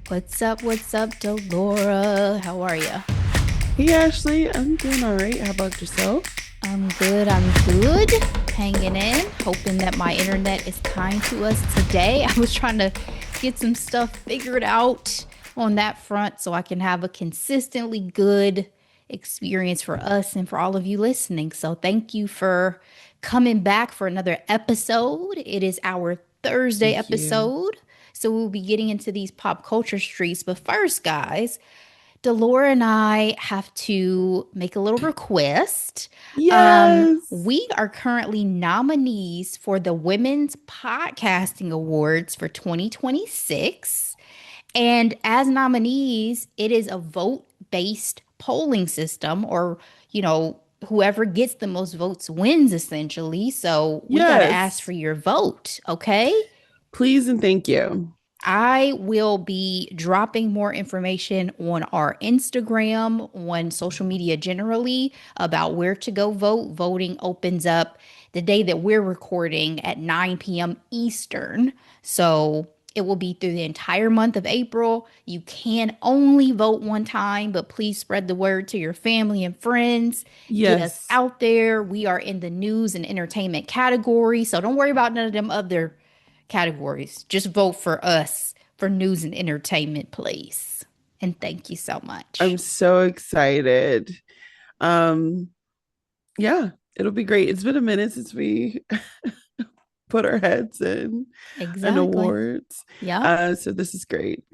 What's up, Delora? How are you? Hey Ashley, I'm doing all right. How about yourself? I'm good. Hanging in, hoping that my internet is kind to us today. I was trying to get some stuff figured out on that front so I can have a consistently good experience for us and for all of you listening. So thank you for coming back for another episode. It is our Thursday Thank you. episode. So we'll be getting into these pop culture streets. But first, guys, Delora and I have to make a little request. Yes. We are currently nominees for the Women's Podcasting Awards for 2026. And as nominees, it is a vote-based polling system, or, whoever gets the most votes wins essentially. So we got to ask Yes. for your vote, okay? Please and thank you. I will be dropping more information on our Instagram, on social media generally, about where to go vote. Voting opens up the day that we're recording at 9 p.m. Eastern. So it will be through the entire month of April. You can only vote one time, but please spread the word to your family and friends. Get us Yes. out there. We are in the news and entertainment category. So don't worry about none of them other categories. Just vote for us for news and entertainment, please. And thank you so I'm much. so excited. Um, yeah, it'll be great. It's been a minute since we put our heads in an Exactly. awards. Yep. So this is great.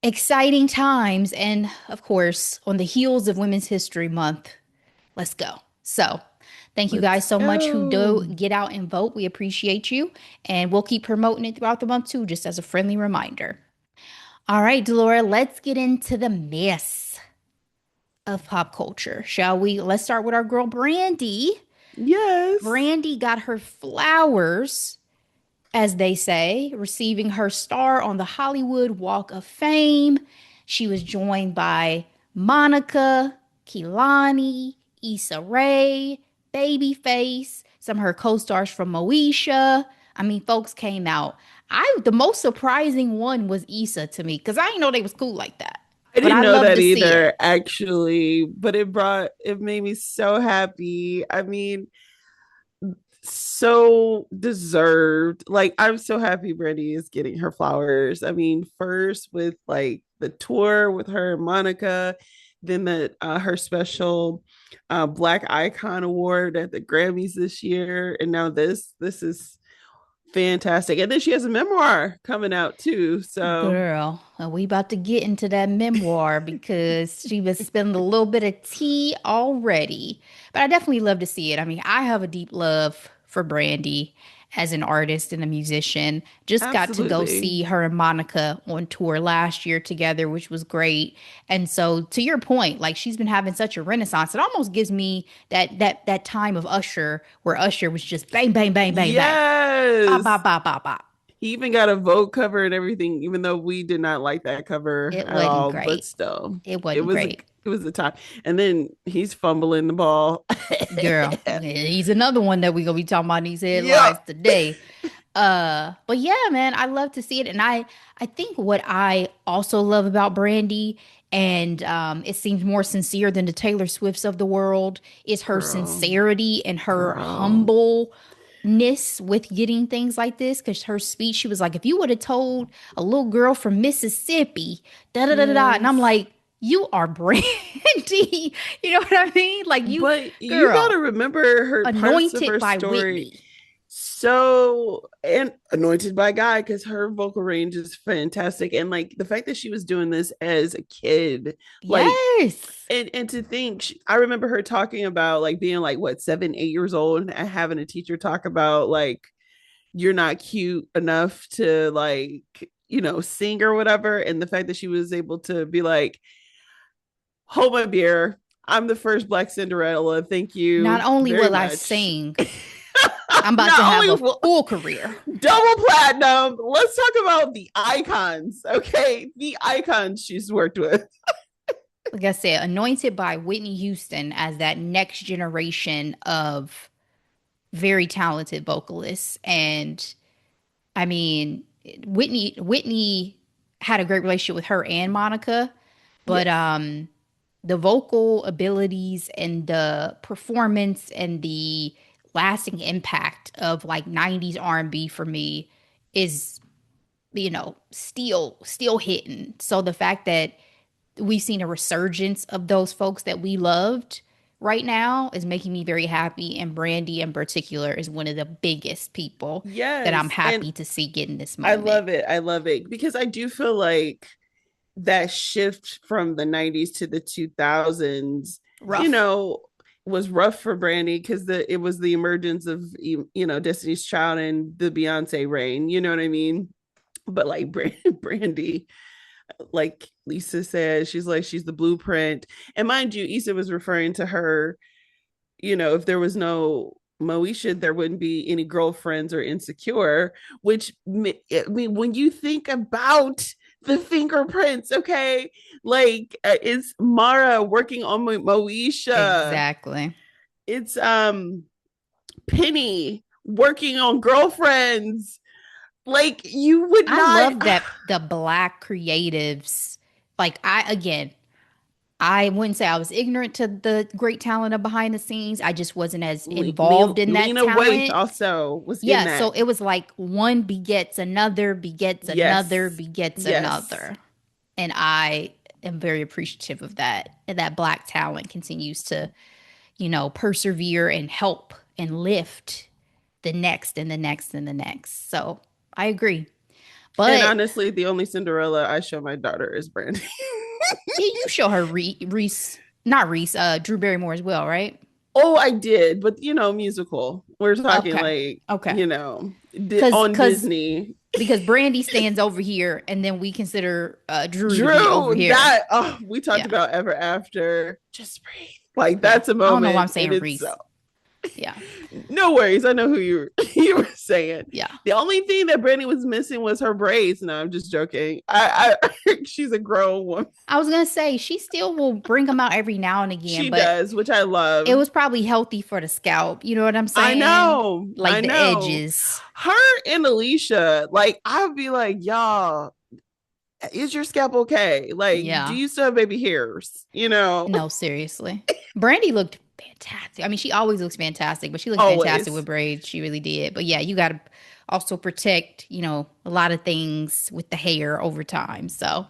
Exciting times. And of course, on the heels of Women's History Month, let's go. So, thank you Let's guys so much who do go. get out and vote. We appreciate you. And we'll keep promoting it throughout the month too, just as a friendly reminder. All right, Delora, let's get into the mess of pop culture, shall we? Let's start with our girl Brandy. Yes. Brandy got her flowers, as they say, receiving her star on the Hollywood Walk of Fame. She was joined by Monica, Kehlani, Issa Rae, Babyface, some of her co-stars from Moesha. I mean, folks came out. The most surprising one was Issa to me because I didn't know they was cool like that. I But didn't I know love that to see it. either, actually, but it made me so happy. I mean, so deserved. Like, I'm so happy Brandy is getting her flowers. I mean, first with like the tour with her and Monica, then her special Black Icon Award at the Grammys this year, and now this is fantastic. And then she has a memoir coming out too. So Girl, we about to get into that memoir because she was spilling a little bit of tea already. But I definitely love to see it. I mean, I have a deep love for Brandy as an artist and a musician. Just got to go absolutely. see her and Monica on tour last year together, which was great. And so to your point, like she's been having such a renaissance. It almost gives me that time of Usher where Usher was just bang, bang, bang, bang, bang. Bop, Yes. bop, bop, bop, bop. He even got a Vogue cover and everything, even though we did not like that cover It at wasn't all. But great. still, It it wasn't was great. it was a time. And then he's fumbling the ball. Girl, he's another one that we're gonna be talking about in these Yeah. headlines today. But yeah, man, I love to see it. And I think what I also love about Brandy, and it seems more sincere than the Taylor Swifts of the world, is her Girl. sincerity and her Girl. humbleness with getting things like this. Because her speech, she was like, if you would have told a little girl from Mississippi, da da da da da, and I'm Yes. like, you are Brandy. You know what I mean? Like you, But you got girl, to remember her parts of anointed her by story. Whitney. So, and anointed by God, because her vocal range is fantastic. And like the fact that she was doing this as a kid, like, Yes. and to think, I remember her talking about like being like what 7, 8 years old and having a teacher talk about like you're not cute enough to like sing or whatever. And the fact that she was able to be like, hold my beer, I'm the first Black Cinderella, thank Not you only very will I much. sing, I'm about to Not have only a will full career. double platinum, let's talk about the icons. Okay, the icons she's worked with. Like I said, anointed by Whitney Houston as that next generation of very talented vocalists. And I mean, Whitney had a great relationship with her and Monica, but Yes. the vocal abilities and the performance and the lasting impact of like 90s R&B for me is, still hitting. So the fact that we've seen a resurgence of those folks that we loved right now is making me very happy. And Brandy in particular is one of the biggest people that I'm Yes. And happy to see getting this I moment. love it. I love it because I do feel like that shift from the 90s to the 2000s, you Rough. know, was rough for Brandy because it was the emergence of Destiny's Child and the Beyonce reign. You know what I mean? But like Brandy, like Lisa said, she's the blueprint. And mind you, Issa was referring to her, if there was no Moesha, there wouldn't be any girlfriends or insecure, which I mean, when you think about the fingerprints, okay, like it's Mara working on Moesha, Exactly. it's Penny working on girlfriends. Like you would I not. love that the black creatives, like I wouldn't say I was ignorant to the great talent of behind the scenes. I just wasn't as involved in that Lena Waithe talent. also was in Yeah, that. so it was like one begets another, begets another, Yes, begets yes. another. And I am very appreciative of that. And that black talent continues to, persevere and help and lift the next and the next and the next. So I agree. And But honestly, the only Cinderella I show my daughter is Brandy. yeah, you show her Reese, not Reese, Drew Barrymore as well, right? Oh, I did, but musical. We're talking Okay. like, Okay. Cause on cause Disney. because Brandy stands over here and then we consider Drew to be over Drew, here. that we talked Yeah. about Ever After. Just breathe. Like Yeah. that's a I don't know why I'm moment, and saying it's so Reese. Yeah. no worries. I know who you were saying. Yeah. The only thing that Brandy was missing was her braids. No, I'm just joking. She's a grown woman. I was gonna say she still will bring them out every now and again, She but does, which I it love. was probably healthy for the scalp. You know what I'm I saying? know. I Like the know. edges. Her and Alicia, like, I would be like, y'all, is your scalp okay? Like, do Yeah. you still have baby hairs? No, seriously. Brandy looked fantastic. I mean, she always looks fantastic, but she looked fantastic with Always. braids. She really did. But yeah, you got to also protect, a lot of things with the hair over time. So,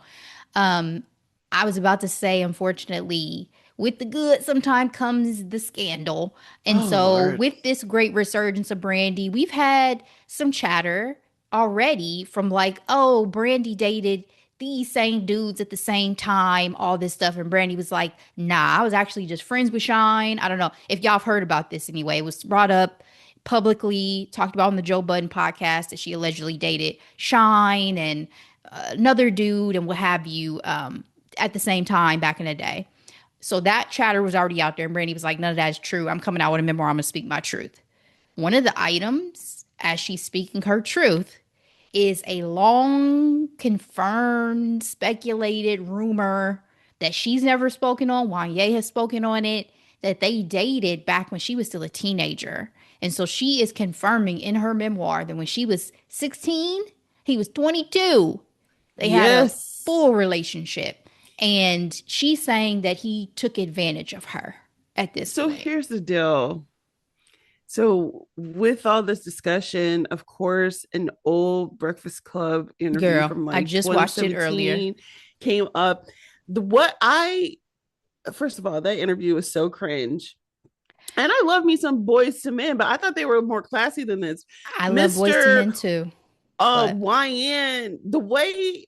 um, I was about to say, unfortunately, with the good sometimes comes the scandal. And Oh, so, Lord. with this great resurgence of Brandy, we've had some chatter already from like, oh, Brandy dated these same dudes at the same time, all this stuff. And Brandy was like, nah, I was actually just friends with Shine. I don't know if y'all have heard about this anyway. It was brought up publicly, talked about on the Joe Budden podcast that she allegedly dated Shine and another dude and what have you at the same time back in the day. So that chatter was already out there. And Brandy was like, none of that is true. I'm coming out with a memoir. I'm going to speak my truth. One of the items, as she's speaking her truth, is a long confirmed, speculated rumor that she's never spoken on. Wanya has spoken on it, that they dated back when she was still a teenager. And so she is confirming in her memoir that when she was 16, he was 22. They had a Yes. full relationship. And she's saying that he took advantage of her at this So point. here's the deal. So, with all this discussion, of course, an old Breakfast Club interview Girl, from I like just watched it earlier. 2017 came up. What I First of all, that interview was so cringe. And I love me some Boys to Men, but I thought they were more classy than this. I love Boys to Mr. Men too. But YN, the way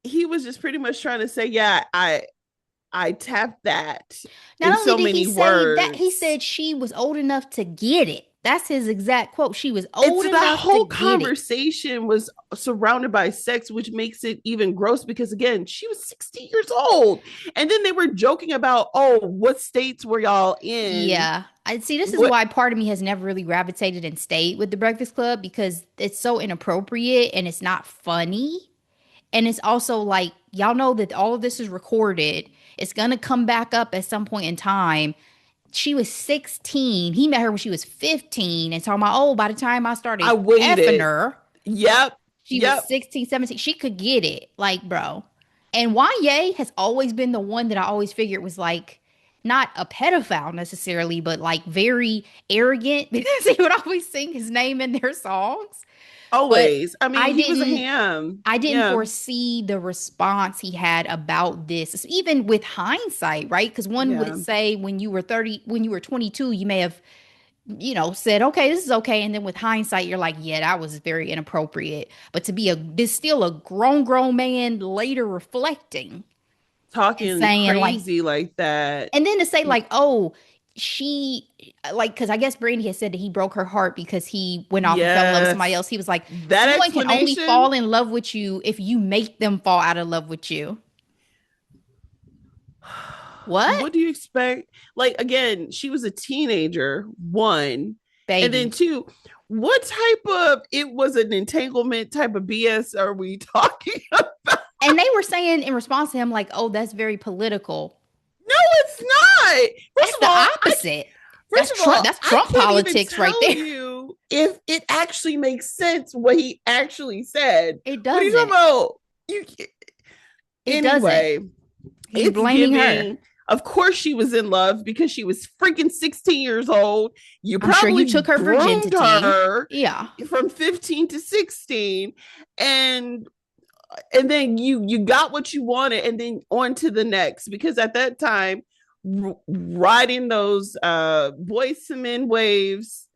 he was just pretty much trying to say, yeah, I tapped that in not only so did he many say that, he words. said she was old enough to get it. That's his exact quote. She was It's old that enough to whole get it. conversation was surrounded by sex, which makes it even gross because again, she was 60 years old. And then they were joking about, oh, what states were y'all in? Yeah. I see this is What why part of me has never really gravitated and stayed with the Breakfast Club because it's so inappropriate and it's not funny. And it's also like, y'all know that all of this is recorded. It's gonna come back up at some point in time. She was 16. He met her when she was 15 and talking about, oh, by the time I I started effing waited. her, Yep. She was Yep. 16, 17. She could get it. Like, bro. And Wanya has always been the one that I always figured was like not a pedophile necessarily, but like very arrogant because he would always sing his name in their songs. But Always. I I mean, he was a didn't ham. I didn't Yeah. foresee the response he had about this, even with hindsight, right? Because one would Yeah. say when you were 30, when you were 22, you may have, said, okay, this is okay. And then with hindsight, you're like, yeah, that was very inappropriate. But to be this still a grown man later reflecting and Talking saying, like, crazy like that. and then to say, like, oh, she, like, because I guess Brandy had said that he broke her heart because he went off and fell in love with somebody Yes. else. He was like, That someone can only explanation. fall in love with you if you make them fall out of love with you. What? What do you expect? Like, again, she was a teenager, one. And then Baby. two, what type of it was an entanglement type of BS are we talking about? And they were saying in response to him, like, oh, that's very political. No, it's not. First That's of the all, opposite. first of all, That's I Trump can't even politics right tell there. you if it actually makes sense what he actually said. It What are you talking doesn't. about? You It doesn't. anyway, He's it's blaming her. giving. Of course, she was in love because she was freaking 16 years old. You I'm sure you probably took her groomed virginity. her Yeah. from 15 to 16, and then you got what you wanted, and then on to the next. Because at that time, riding those boys to men waves,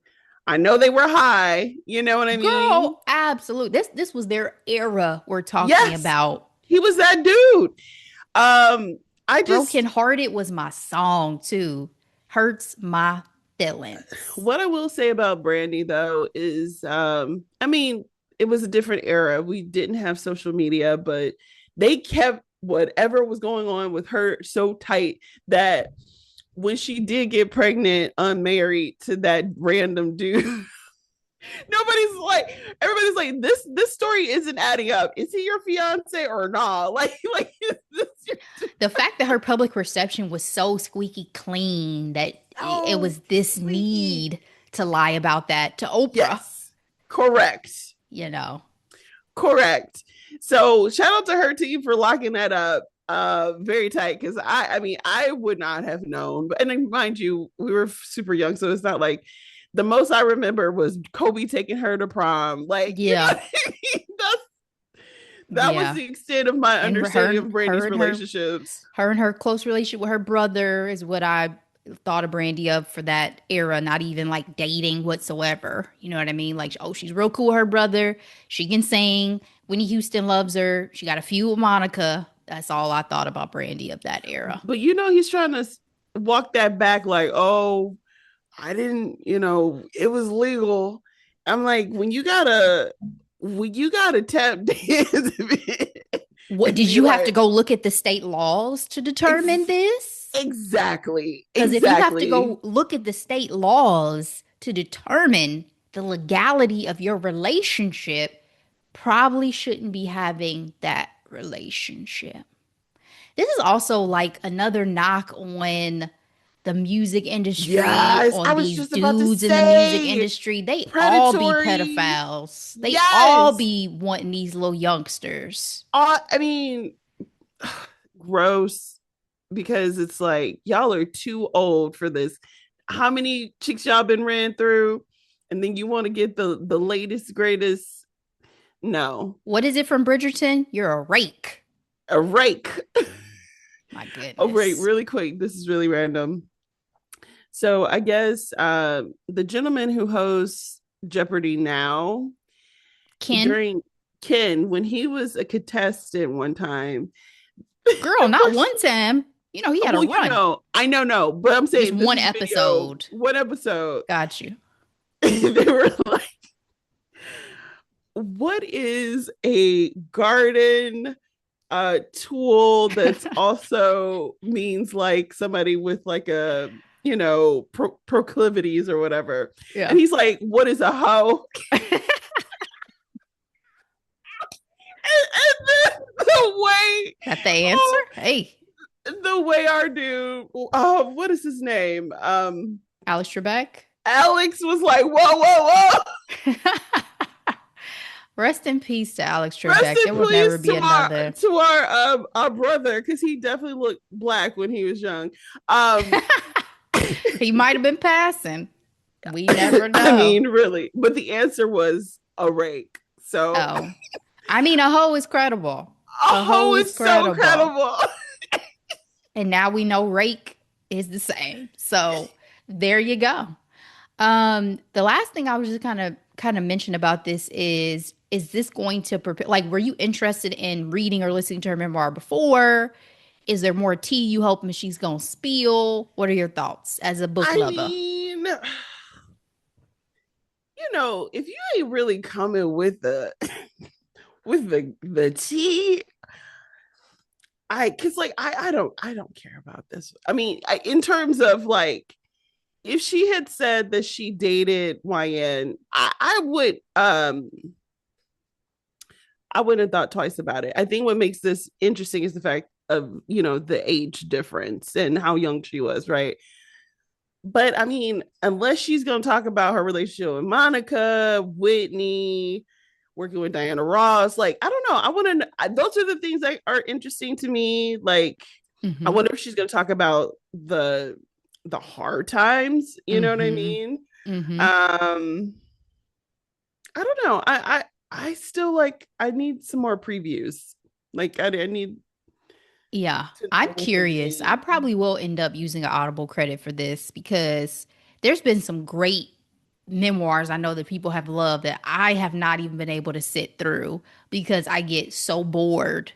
I know they were high. You know what I mean? Girl, absolute. This was their era we're talking Yes, about. he was that dude. I Broken just Hearted was my song too. Hurts my feelings. what I will say about Brandy though is I mean, it was a different era. We didn't have social media, but they kept whatever was going on with her so tight that when she did get pregnant unmarried to that random dude, nobody's like, everybody's like, this story isn't adding up. Is he your fiance or not? Like is this your The fact that her public reception was so squeaky clean that it oh was this squeaky? need to lie about that to Oprah, Yes, correct. you know. Correct. So shout out to her team for locking that up very tight, because I mean I would not have known. But and then, mind you, we were super young, so it's not like the most I remember was Kobe taking her to prom. Like, you know Yeah. what I mean? That was Yeah. the extent of my And understanding of Brandy's relationships. her and her close relationship with her brother is what I thought of Brandy of for that era, not even like dating whatsoever. You know what I mean? Like, oh, she's real cool with her brother. She can sing. Whitney Houston loves her. She got a feud with Monica. That's all I thought about Brandy of that era. But you know, he's trying to walk that back like, oh, I didn't, it was legal. I'm like, when you gotta tap dance What and did be you have to like, go look at the state laws to determine ex- this? exactly, Because if you have to exactly. go look at the state laws to determine the legality of your relationship, probably shouldn't be having that relationship. This is also like another knock on the music industry, Yes, I on was these just about to dudes in the music say industry. They all be predatory. pedophiles. They all Yes. be wanting these little youngsters. I mean, gross, because it's like y'all are too old for this. How many chicks y'all been ran through? And then you want to get the latest, greatest. No, What is it from Bridgerton? You're a rake. a rake. My Oh, wait, goodness. really quick. This is really random. So I guess the gentleman who hosts Jeopardy now, Ken, during Ken, when he was a contestant one time, girl, the not person, one time. You know, he had a well, run. I know, no, but I'm Just saying this one is video, episode. one episode. Got you. They were like, what is a garden tool that's also means like somebody with like a proclivities or whatever, Yeah. and he's like, what is a hoe? And then the way That the answer? oh, Hey, the way our dude, what is his name, Alex Trebek. Alex was like, whoa, whoa, whoa. Rest in peace to Alex Rest Trebek. There in will never peace be another. to our brother, because he definitely looked black when he was young. Um, He might have been passing. We never I know. mean, really, but the answer was a rake. So Oh, I mean, a hoe is credible. A hoe oh, is it's so credible. incredible. And now we know rake is the same. So there you go. The last thing I was just kind of mention about this is this going to prepare, like, were you interested in reading or listening to her memoir before? Is there more tea you hoping she's gonna spill? What are your thoughts as a book I lover? mean, if you ain't really coming with the tea, I don't care about this. I mean, in terms of like, if she had said that she dated YN, I wouldn't have thought twice about it. I think what makes this interesting is the fact of, the age difference and how young she was, right? But I mean, unless she's going to talk about her relationship with Monica, Whitney, working with Diana Ross, like, I don't know. I want to, those are the things that are interesting to me. Like, I Mm-hmm. wonder if she's going to talk about the hard times, you know what I Mm-hmm. mean? Mm-hmm. Um, I don't know. I still like, I need some more previews. Like, I need Yeah, to I'm know what the curious. I main. probably will end up using an Audible credit for this because there's been some great memoirs I know that people have loved that I have not even been able to sit through because I get so bored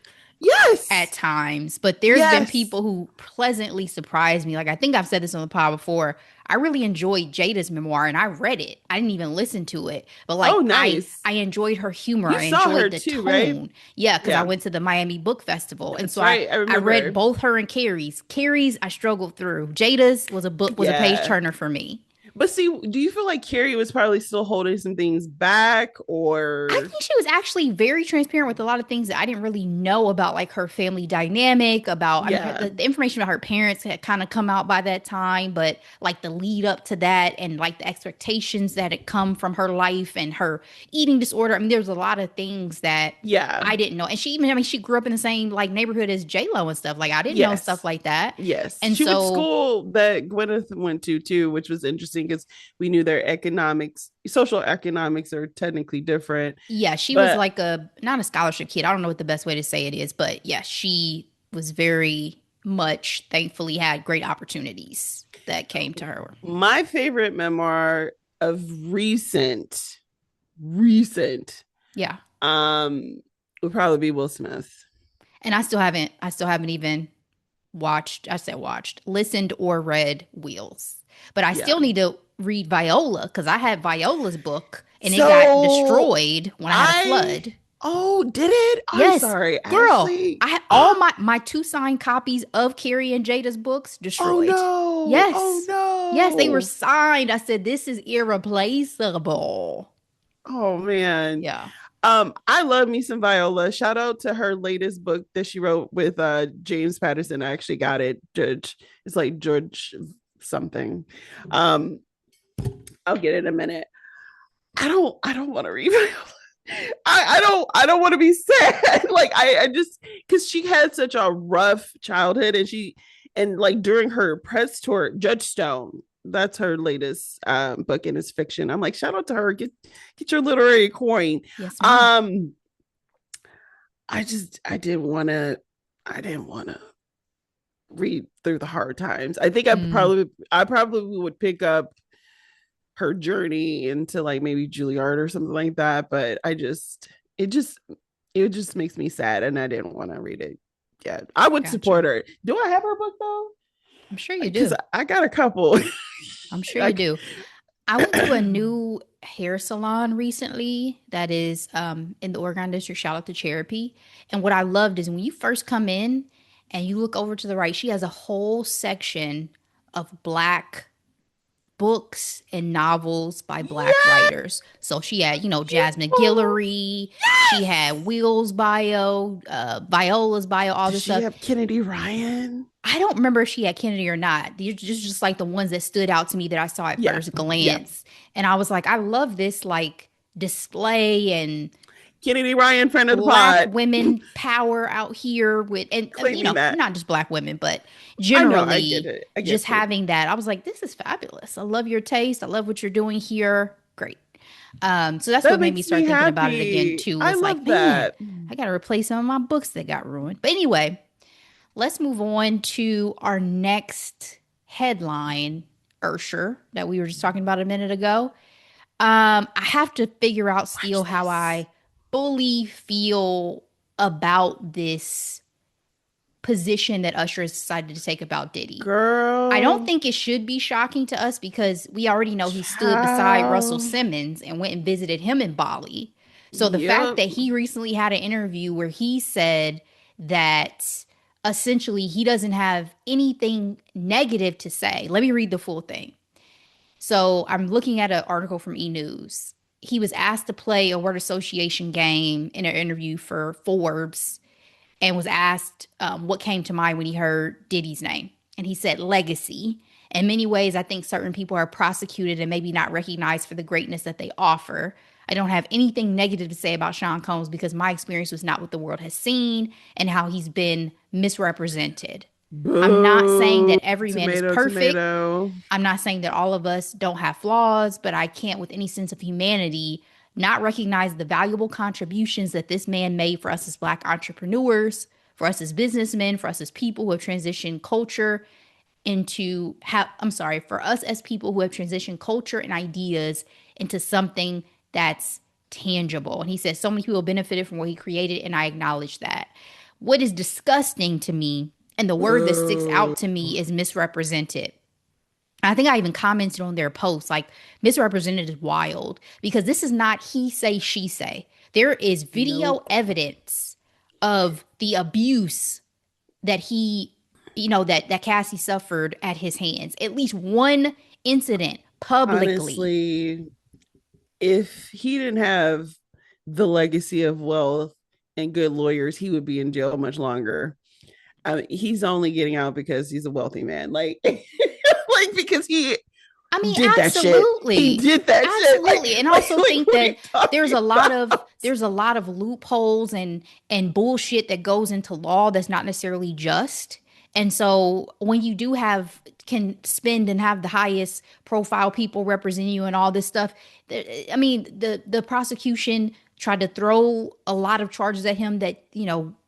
at Yes. times, but there's been Yes. people who pleasantly surprised me. Like, I think I've said this on the pod before. I really enjoyed Jada's memoir and I read it. I didn't even listen to it, but like Oh, I nice. I enjoyed her humor. You I saw her enjoyed the too, right? tone. Yeah, because I Yeah, went to the Miami Book Festival. And that's so I right. I I read remember. both her and Carrie's. Carrie's I struggled through. Jada's was a page Yeah. turner for me. But see, do you feel like Carrie was probably still holding some things back, I or think she was actually very transparent with a lot of things that I didn't really know about, like her family dynamic. About, I mean, yeah, the information about her parents had kind of come out by that time, but like the lead up to that and like the expectations that had come from her life and her eating disorder. I mean, there's a lot of things that yeah, I didn't know. And she even, I mean, she grew up in the same like neighborhood as J Lo and stuff. Like, I didn't know stuff yes, like that. yes. And She went to so, school that Gwyneth went to too, which was interesting because we knew their social economics are technically different. yeah, she was But like a not a scholarship kid. I don't know what the best way to say it is, but yeah, she was very much thankfully had great opportunities that came to her. my favorite memoir of recent, Yeah. um, would probably be Will Smith. And I still haven't even listened or read Wheels. But I Yeah. still need to read Viola because I had Viola's book and it got So destroyed when I had a I flood. oh, did it? I'm Yes, sorry, girl. Ashley. I had all my two signed copies of Carrie and Jada's books Oh destroyed. no. Oh Yes. Yes, they were no. signed. I said this is irreplaceable. Oh man. Yeah. I love me some Viola. Shout out to her latest book that she wrote with James Patterson. I actually got it. Judge. It's like George something. Um, I'll get it in a minute. I don't want to read Viola. I don't want to be sad. Like I just because she had such a rough childhood and like during her press tour, Judge Stone, that's her latest book and it's fiction. I'm like, shout out to her. Get your literary coin. Yes, ma'am. Um, I didn't want to read through the hard times. I think Mm, I probably would pick up her journey into like maybe Juilliard or something like that. But it just it just makes me sad and I didn't want to read it yet. I would support gotcha. her. Do I have her book though? I'm sure you Because do. I got a couple. I'm sure you Like, do. I went to a new hair salon recently that is in the Oregon District. Shout out to Cherokee. And what I loved is when you first come in and you look over to the right, she has a whole section of black books and novels by black yes, writers. So she had, Jasmine beautiful. Guillory, she Yes. had Will's bio, Viola's bio, all Does this she stuff. have Kennedy Ryan? I don't remember if she had Kennedy or not. These are just like the ones that stood out to me that I saw at Yeah. first Yeah. glance. And I was like, I love this like display and Kennedy Ryan, friend of the Black pod, women power out here with, and claiming that. not just black women, but I know, I get generally it. I just get it. having that. I was like, this is fabulous. I love your taste. I love what you're doing here. Great. So that's That what made me makes me start thinking about it again happy. too. I Was like, love man, that. I got to replace some of my books that got ruined. But anyway, let's move on to our next headline, Ursher, that we were just talking about a minute ago. I have to figure out still Watch how this. I fully feel about this position that Usher has decided to take about Diddy. I don't Girl, think it should be shocking to us because we already know he stood beside Russell child. Simmons and went and visited him in Bali. So the fact Yep. that he recently had an interview where he said that essentially he doesn't have anything negative to say. Let me read the full thing. So I'm looking at an article from E! News. He was asked to play a word association game in an interview for Forbes and was asked what came to mind when he heard Diddy's name. And he said legacy. In many ways, I think certain people are prosecuted and maybe not recognized for the greatness that they offer. I don't have anything negative to say about Sean Combs because my experience was not what the world has seen and how he's been misrepresented. I'm not saying Boo. that every man is Tomato, perfect. tomato. I'm not saying that all of us don't have flaws, but I can't, with any sense of humanity, not recognize the valuable contributions that this man made for us as Black entrepreneurs, for us as businessmen, for us as people who have transitioned culture into have I'm sorry, for us as people who have transitioned culture and ideas into something that's tangible. And he says so many people benefited from what he created, and I acknowledge that. What is disgusting to me, and the word that sticks Boo. out to me, is misrepresented. I think I even commented on their post, like misrepresented is wild because this is not he say, she say. There is video Nope. evidence of the abuse that he, that Cassie suffered at his hands. At least one incident publicly. Honestly, if he didn't have the legacy of wealth and good lawyers, he would be in jail much longer. I mean, he's only getting out because he's a wealthy man. Like, like because he I mean, did that shit. He absolutely. did that shit. Absolutely. And I also think What are you that talking about? there's a lot of loopholes and bullshit that goes into law that's not necessarily just. And so when you do have can spend and have the highest profile people representing you and all this stuff, I mean, the prosecution tried to throw a lot of charges at him that,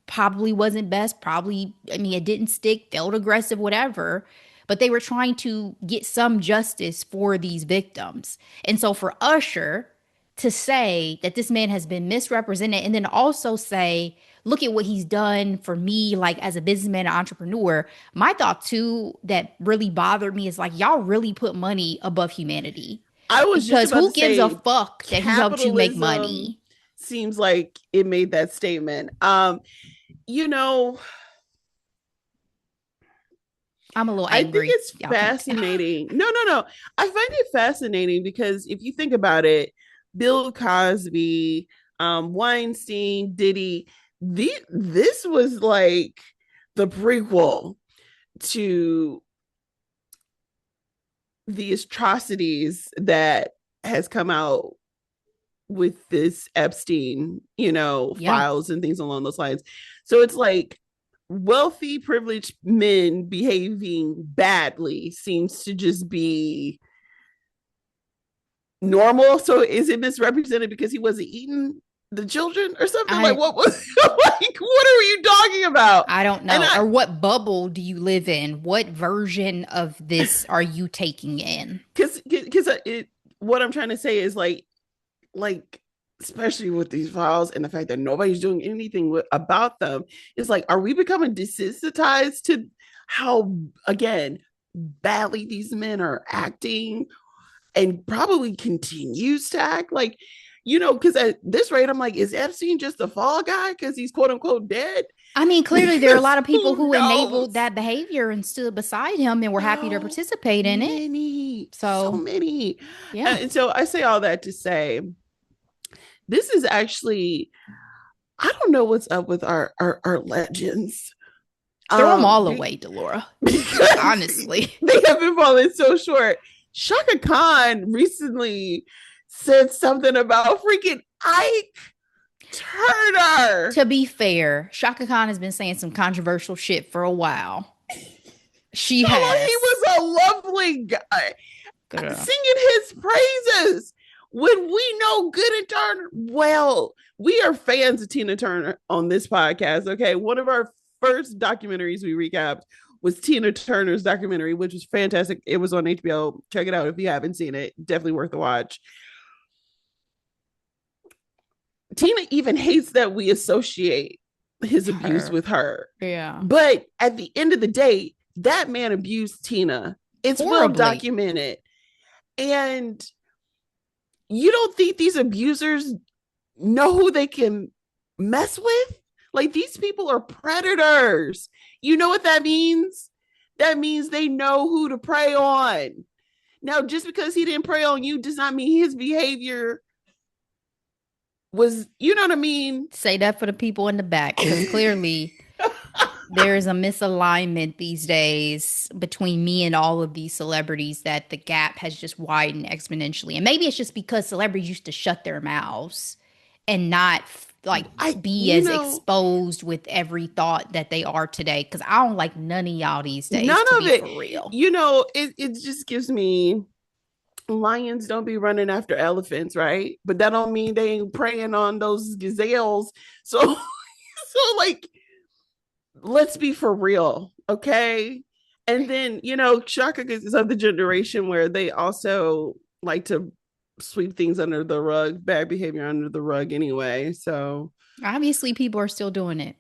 probably wasn't best, probably, I mean, it didn't stick, felt aggressive, whatever, but they were trying to get some justice for these victims. And so for Usher to say that this man has been misrepresented and then also say, look at what he's done for me, like as a businessman and entrepreneur. My thought too that really bothered me is like, y'all really put money above humanity I was just because about to who gives a say fuck that he helped you make capitalism money? seems like it made that statement. You know, I'm a little I think angry. it's Y'all can't tell. fascinating. No, no, no. I find it fascinating because if you think about it, Bill Cosby, Weinstein, Diddy, this was like the prequel to the atrocities that has come out with this Epstein, Yeah. files and things along those lines. So it's like wealthy, privileged men behaving badly seems to just be normal. So is it misrepresented because he wasn't eating the children or something? Like I what was like what are you talking about? I don't And know. Or what bubble do you live in? What version of this are you taking in? because it what I'm trying to say is like especially with these files and the fact that nobody's doing anything about them, it's like, are we becoming desensitized to how, again, badly these men are acting and probably continues to act like, because at this rate, I'm like, is Epstein just a fall guy because he's quote unquote dead? I mean, clearly there are a Because lot of people who who enabled knows? that behavior and stood beside him and were happy to So participate in it. many, so So, many. yeah. And so I say all that to say, this is actually, I don't know what's up with our legends. Throw them all Be- away, Delora. because Honestly. they have been falling so short. Shaka Khan recently said something about freaking Ike. Turner. To be fair, Shaka Khan has been saying some controversial shit for a while. She He has. was a lovely guy Girl. singing his praises. When we know good and Turner, well, we are fans of Tina Turner on this podcast. Okay. One of our first documentaries we recapped was Tina Turner's documentary, which was fantastic. It was on HBO. Check it out if you haven't seen it. Definitely worth a watch. Tina even hates that we associate his abuse Her. with her. Yeah. But at the end of the day, that man abused Tina. It's well Horribly. documented. And you don't think these abusers know who they can mess with? Like, these people are predators. You know what that means? That means they know who to prey on. Now, just because he didn't prey on you does not mean his behavior was, you know what I mean? Say that for the people in the back, because clearly there is a misalignment these days between me and all of these celebrities that the gap has just widened exponentially. And maybe it's just because celebrities used to shut their mouths and not like be You as know, exposed with every thought that they are today. Because I don't like none of y'all these days, none to of be it, for real. it just gives me lions don't be running after elephants, right? But that don't mean they ain't preying on those gazelles. So, so like, let's be for real, okay? And then, Shaka is of the generation where they also like to sweep things under the rug, bad behavior under the rug anyway. So Obviously, people are still doing it.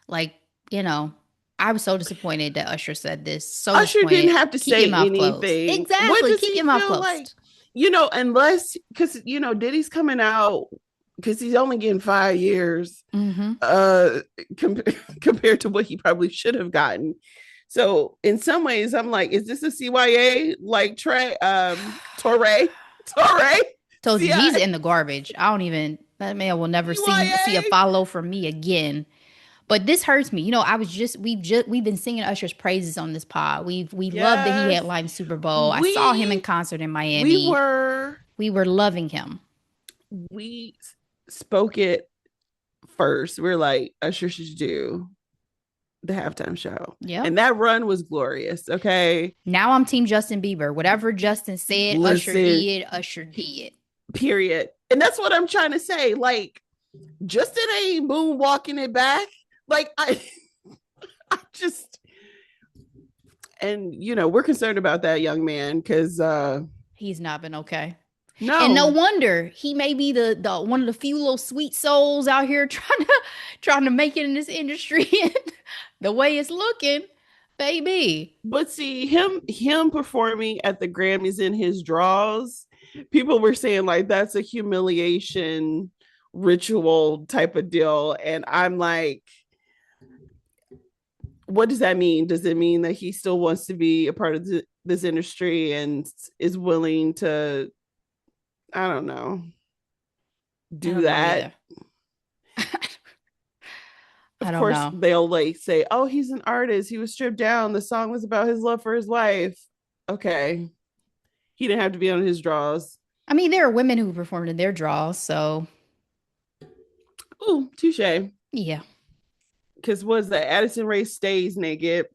Like, you know, I was so disappointed that Usher said this. So Usher didn't disappointed. have to Keep your say mouth closed. anything. What Exactly. does Keep he your mouth feel like? closed. Unless, because, Diddy's coming out because he's only getting 5 years Mm-hmm. uh com- compared to what he probably should have gotten. So in some ways, I'm like, is this a CYA like Torre? Torre? Told you he's CIA? in the garbage. I don't even. That man will never see a CYA? follow from me again. But this hurts me. I was just we've been singing Usher's praises on this pod. We loved that he Yes. headlined Super Bowl. I saw him in We concert in we Miami. were We were loving him. we spoke it first. We're like, Usher should do the halftime show. Yep. And that run was glorious. Okay. Now I'm Team Justin Bieber. Whatever Justin said, Usher Listen, did. Usher did. period. And that's what I'm trying to say. Like, Justin ain't moonwalking it back. Like, I just, and we're concerned about that young man because He's not been okay. And no no, wonder he may be the one of the few little sweet souls out here trying to make it in this industry. And the way it's looking, baby. but see him performing at the Grammys in his draws, people were saying like that's a humiliation ritual type of deal, and I'm like, what does that mean? Does it mean that he still wants to be a part of this industry and is willing to, I don't know, I do don't know that? either. I Of don't course, know. they'll like say, "Oh, he's an artist. He was stripped down. The song was about his love for his wife." Okay, he didn't have to be on his draws. I mean, there are women who performed in their draws, so Ooh, touche. yeah. Because was that Addison Rae stays naked?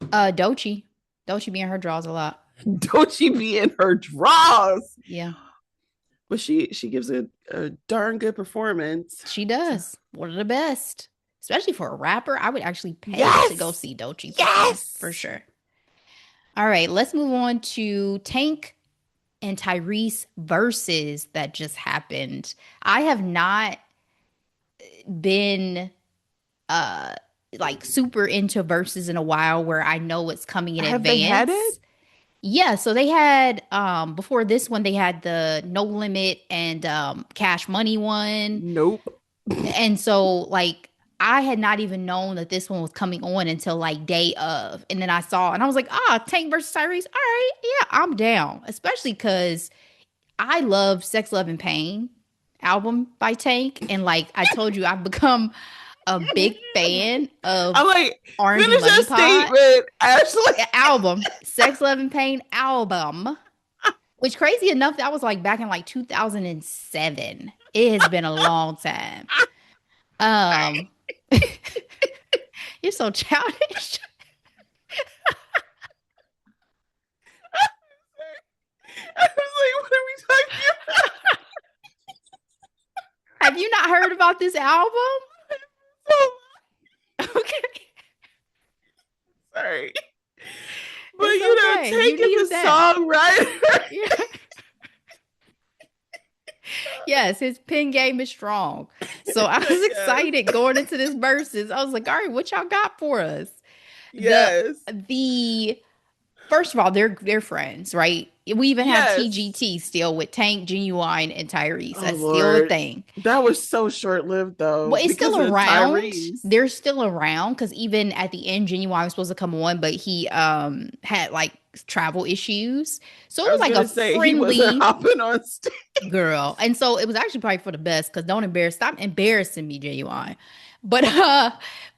Dochi. Dochi be in her draws a lot. Don't she be in her draws? Yeah, But she gives a darn good performance. she does. One of the best. Especially for a rapper. I would actually pay to go Yes, see Dochi perform for yes. sure. All right, let's move on to Tank and Tyrese Verzuz that just happened. I have not been uh like super into verses in a while where I know it's coming in Have they had advance. it? Yeah, so they had before this one they had the No Limit and Cash Money one. Nope. And so like I had not even known that this one was coming on until like day of. And then I saw and I was like, Tank versus Tyrese. All right, yeah, I'm down. Especially because I love Sex, Love, and Pain album by Tank. And like I told you, I've become a big fan of I'm like, R&B finish Money that Pot statement, Ashley. album, Sex, Love, and Pain album. Which crazy enough, that was like back in like 2007. It has been a long time. Um, you're so childish. I was like, what are we talking about? Have you not heard about this album? Okay. Sorry. But It's you know, okay. You Tank is needed a that. songwriter. Yeah. Yes, his pen game is strong. So I was Yes. excited going into this verses. I was like, all right, what y'all got for us? The Yes. the First of all, they're friends, right? We even have Yes. TGT still with Tank, Genuine, and Tyrese. Oh That's still a Lord. thing. That was so short lived though, Well, it's because still of around. Tyrese. They're still around because even at the end, Genuine was supposed to come on, but he had like travel issues. So it I was was like a gonna say he wasn't friendly hopping on stage. girl. And so it was actually probably for the best because stop embarrassing me, Genuine. But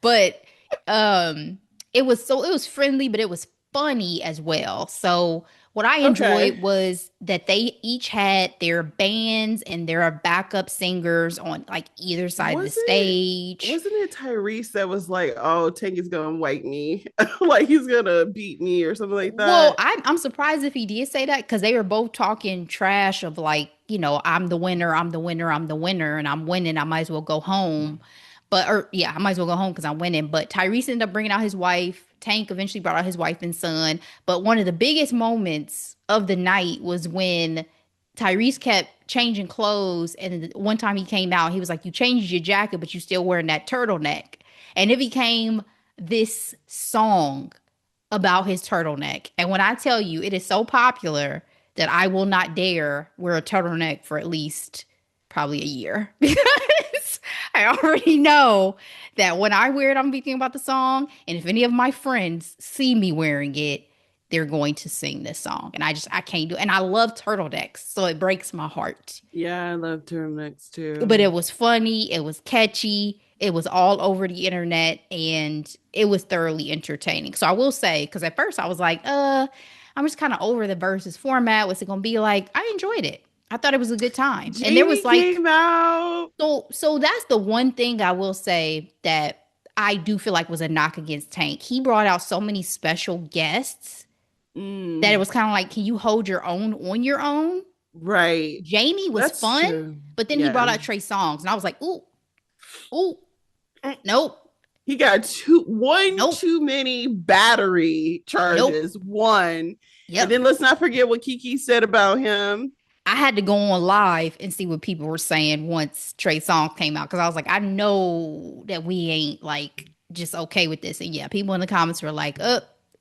but um it was friendly, but it was funny as well. So what I Okay. enjoyed was that they each had their bands and their backup singers on like either side of the Was it stage. wasn't it Tyrese that was like, oh, Tank is gonna wipe me? Like he's gonna beat me or something like Well, that. I'm surprised if he did say that because they were both talking trash of like, I'm the winner, I'm the winner, I'm the winner, and I'm winning. I might as well go home. But, or yeah, I might as well go home because I'm winning. But Tyrese ended up bringing out his wife. Tank eventually brought out his wife and son. But one of the biggest moments of the night was when Tyrese kept changing clothes. And one time he came out, he was like, you changed your jacket, but you still wearing that turtleneck. And it became this song about his turtleneck. And when I tell you it is so popular that I will not dare wear a turtleneck for at least probably a year because I already know that when I wear it, I'm gonna be thinking about the song. And if any of my friends see me wearing it, they're going to sing this song. And I can't do it. And I love turtlenecks, so it breaks my heart. Yeah, I love turtlenecks But it too. was funny, it was catchy, it was all over the internet, and it was thoroughly entertaining. So I will say, because at first I was like, I'm just kind of over the versus format. What's it gonna be like? I enjoyed it. I thought it was a good time. And there Jamie was like came out. so that's the one thing I will say that I do feel like was a knock against Tank. He brought out so many special guests that it Mm, was kind of like, can you hold your own on your own? right. Jamie was That's fun, true. but then he brought Yeah. out Trey Songz, and I was like, ooh, ooh, nope, He got one nope, too many battery nope. charges. One. And Yep. then let's not forget what Kiki said about him. I had to go on live and see what people were saying once Trey Songz came out because I was like, I know that we ain't like just okay with this. And yeah, people in the comments were like,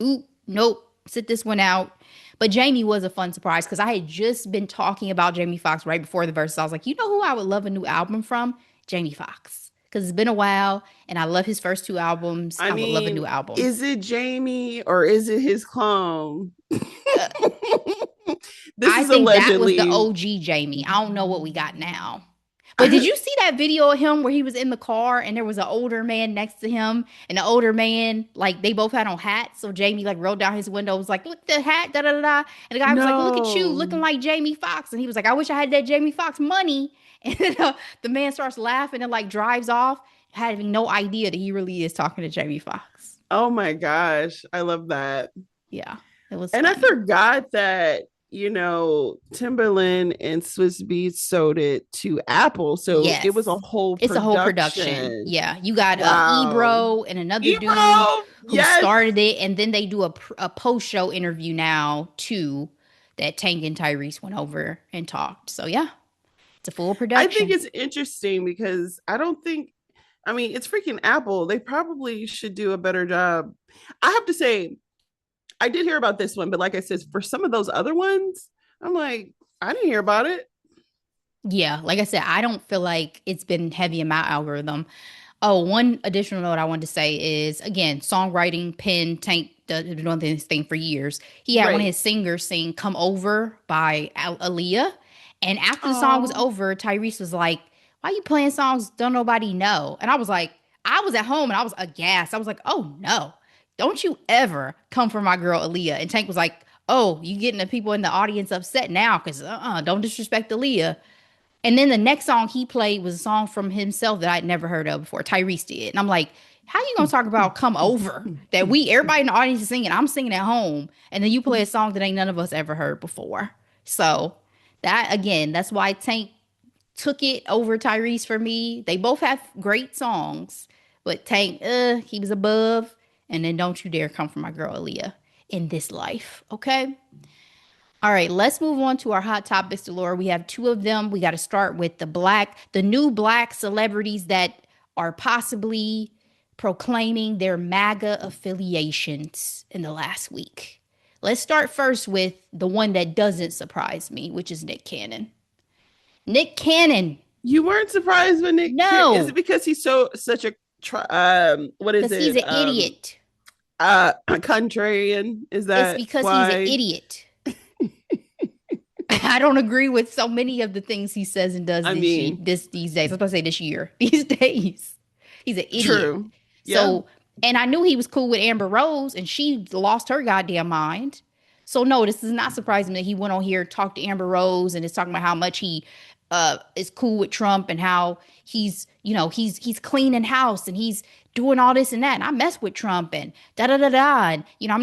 ooh, nope, sit this one out. But Jamie was a fun surprise because I had just been talking about Jamie Foxx right before the verse. I was like, you know who I would love a new album from? Jamie Foxx. Because it's been a while and I love his first two albums. I I would love a mean, new album. is it Jamie or is it his clone? Uh, This I is think that was the allegedly. OG Jamie. I don't know what we got now. But did you see that video of him where he was in the car and there was an older man next to him and the older man, like they both had on hats. So Jamie like rolled down his window, was like, look the hat, da da da da. And the guy was like, well, look at you No. looking like Jamie Foxx. And he was like, I wish I had that Jamie Foxx money. And the man starts laughing and like drives off, having no idea that he really is talking to Jamie Foxx. Oh my gosh. I love that. Yeah, it was And I funny. forgot that, Timberland and Swiss Beats sold it to Apple. So it was a Yes. whole It's a whole production. production. Yeah. You got Wow. Ebro and another dude Ebro. who Yes. started it. And then they do a post show interview now, too, that Tank and Tyrese went over and talked. So, yeah, it's a full I think production. it's interesting because I don't think, I mean, it's freaking Apple. They probably should do a better job. I have to say, I did hear about this one, but like I said, for some of those other ones, I'm like, I didn't hear about it. Yeah. Like I said, I don't feel like it's been heavy in my algorithm. Oh, one additional note I wanted to say is again, songwriting, pen, Tank been doing this thing for years. He had one of Right. his singers sing Come Over by Aaliyah. And after the song was Oh, over, Tyrese was like, why you playing songs don't nobody know? And I was like, I was at home and I was aghast. I was like, oh no, don't you ever come for my girl Aaliyah. And Tank was like, oh, you getting the people in the audience upset now because don't disrespect Aaliyah. And then the next song he played was a song from himself that I'd never heard of before. Tyrese did. And I'm like, how you gonna talk about come over? That everybody in the audience is singing, I'm singing at home, and then you play a song that ain't none of us ever heard before. So that again, that's why Tank took it over Tyrese for me. They both have great songs, but Tank, he was above. And then don't you dare come for my girl Aaliyah in this life, okay? All right, let's move on to our hot topics, Delora. We have two of them. We got to start with the new black celebrities that are possibly proclaiming their MAGA affiliations in the last week. Let's start first with the one that doesn't surprise me, which is Nick Cannon. Nick Cannon, You weren't surprised when is it no, because he's such a what is because he's it? an idiot. Contrarian? Is It's that because he's an why? idiot. I don't agree with so many of the things he says and does I mean, these days. I was about to say this year. These days. He's an idiot. true. Yeah. So, and I knew he was cool with Amber Rose and she lost her goddamn mind. So no, this is not surprising that he went on here, talked to Amber Rose and is talking about how much he is cool with Trump and how he's cleaning house and he's doing all this and that. And I mess with Trump and da da da da. And I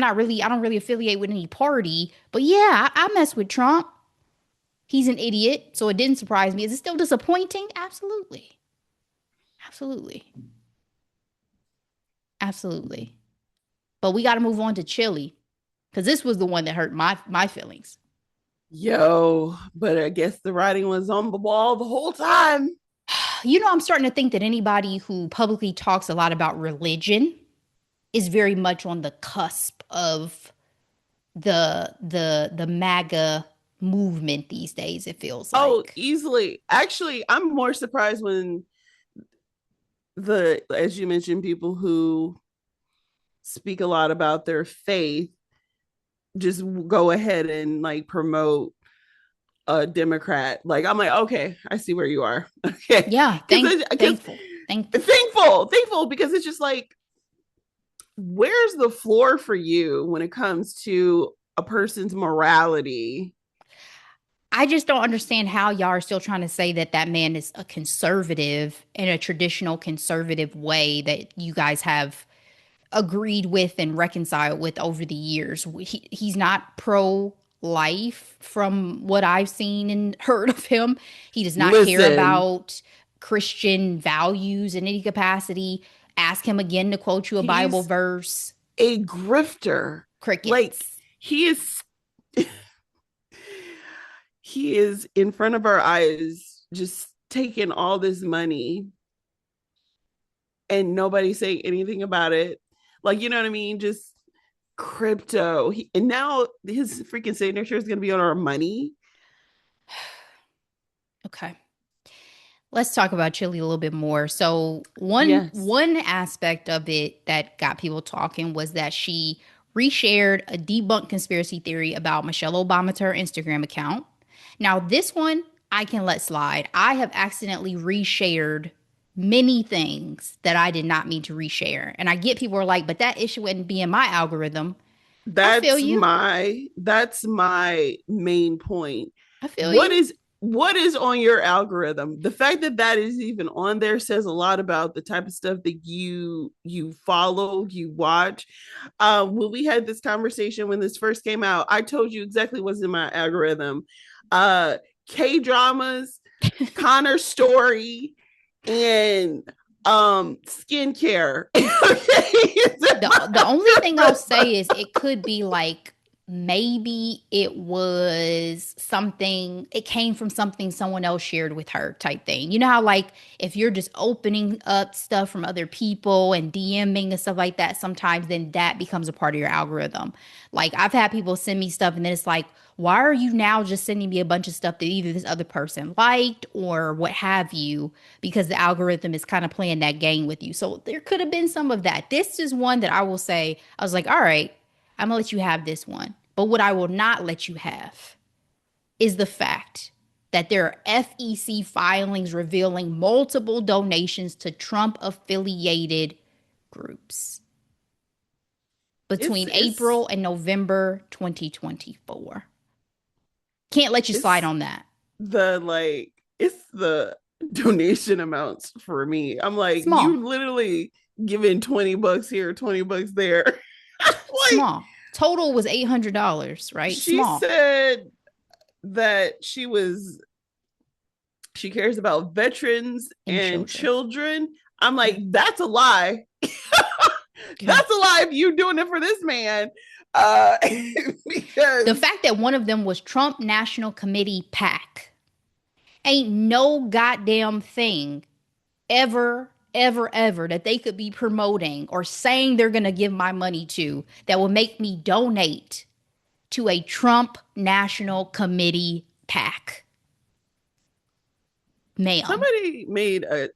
don't really affiliate with any party, but yeah, I mess with Trump. He's an idiot, so it didn't surprise me. Is it still disappointing? Absolutely. Absolutely. Absolutely. But we got to move on to Chilli because this was the one that hurt my feelings. Yo, but I guess the writing was on the wall the whole time. I'm starting to think that anybody who publicly talks a lot about religion is very much on the cusp of the MAGA movement these days, it feels Oh, like. easily. Actually, I'm more surprised when as you mentioned, people who speak a lot about their faith just go ahead and like promote a Democrat. Like I'm like, okay, I see where you are. Okay, Yeah, because thankful. thankful because it's just like, where's the floor for you when it comes to a person's morality? I just don't understand how y'all are still trying to say that that man is a conservative in a traditional conservative way that you guys have agreed with and reconciled with over the years. He's not pro life from what I've seen and heard of him. He does not care Listen, about Christian values in any capacity. Ask him again to quote you a Bible he's verse. a grifter. Like Crickets. he is he is in front of our eyes just taking all this money and nobody saying anything about it. Like, you know what I mean? Just crypto. And now his freaking signature is going to be on our money. Okay. Let's talk about Chili a little bit more. So Yes. one aspect of it that got people talking was that she reshared a debunked conspiracy theory about Michelle Obama to her Instagram account. Now, this one I can let slide. I have accidentally reshared many things that I did not mean to reshare. And I get people are like, but that issue wouldn't be in my algorithm. I feel you. That's my main point. I feel What you. is what is on your algorithm? The fact that that is even on there says a lot about the type of stuff that you follow, you watch. When we had this conversation when this first came out, I told you exactly what's in my algorithm. Uh, K dramas, Connor story, and skincare. The only thing I'll say is it could be like maybe it was something it came from something someone else shared with her type thing. You know how like if you're just opening up stuff from other people and DMing and stuff like that, sometimes then that becomes a part of your algorithm. Like I've had people send me stuff and then it's like, why are you now just sending me a bunch of stuff that either this other person liked or what have you? Because the algorithm is kind of playing that game with you. So there could have been some of that. This is one that I will say, I was like, all right, I'm gonna let you have this one. But what I will not let you have is the fact that there are FEC filings revealing multiple donations to Trump affiliated groups between It's April and November 2024. Can't let you slide it's on that. the like it's the donation amounts for me. I'm like, Small, you literally giving $20 here, $20 there. Like, small. Total was $800, right? she Small. said that she cares about veterans And and children. children. I'm like, Okay. that's a lie. Okay. That's a lie if you doing it for this man. The Because fact that one of them was Trump National Committee PAC ain't no goddamn thing ever that they could be promoting or saying they're going to give my money to that will make me donate to a Trump National Committee PAC. Ma'am. somebody made a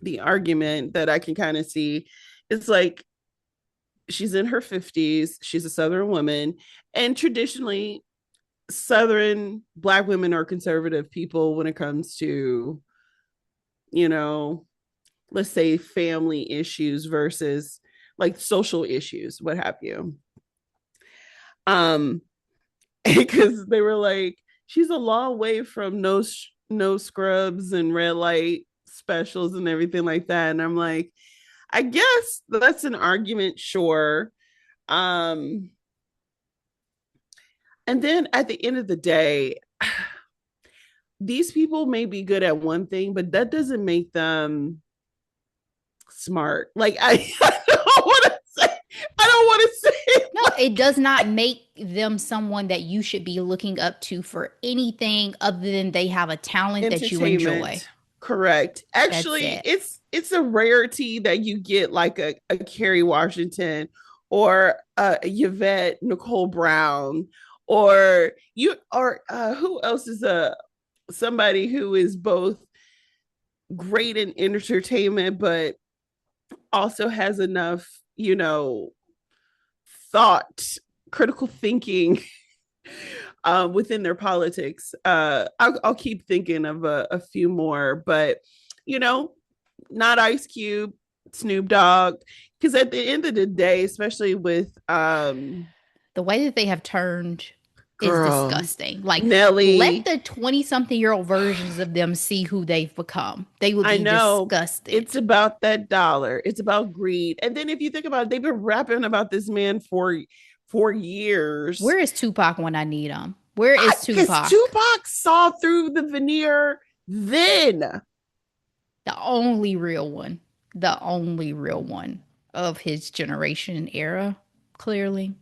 the argument that I can kind of see. It's like she's in her 50s, she's a Southern woman, and traditionally Southern Black women are conservative people when it comes to, you know, let's say family issues versus like social issues, what have you. Um, because they were like, she's a long way from no scrubs and red light specials and everything like that. And I'm like, I guess that's an argument, sure. Um, and then at the end of the day, these people may be good at one thing, but that doesn't make them smart. Like I don't want to say, I don't want to say it No, it does not make them someone that you should be looking up to for anything other than they have a talent that you enjoy. entertainment. Correct. That's Actually, it. it's a rarity that you get like a Kerry Washington or a Yvette Nicole Brown or you or who else is a somebody who is both great in entertainment but also has enough, thought, critical thinking within their politics. I'll keep thinking of a few more, but you know, not Ice Cube, Snoop Dogg, because at the end of the day, especially with The way that they have turned is girl disgusting. Like, let Nelly, the 20 something year old versions of them see who they've become. They would I be know it's disgusted. about that dollar. It's about greed. And then if you think about it, they've been rapping about this man for years. Where is Tupac when I need him? Where is Because Tupac? Tupac saw through the veneer then. The only real one. The only real one of his generation and era, clearly.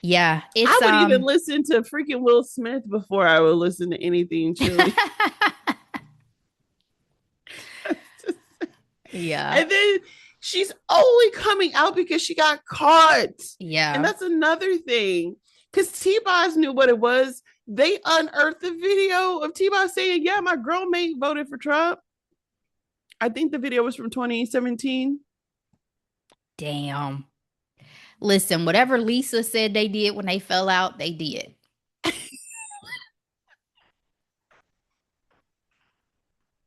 Yeah, I it's would even listen to freaking Will Smith before I would listen to anything Chilli. yeah. And then she's only coming out because she got caught. And Yeah. that's another thing. Because T-Boz knew what it was. They unearthed the video of T-Boz saying, yeah, my girl mate voted for Trump. I think the video was from 2017. Damn. Listen, whatever Lisa said they did when they fell out, they did.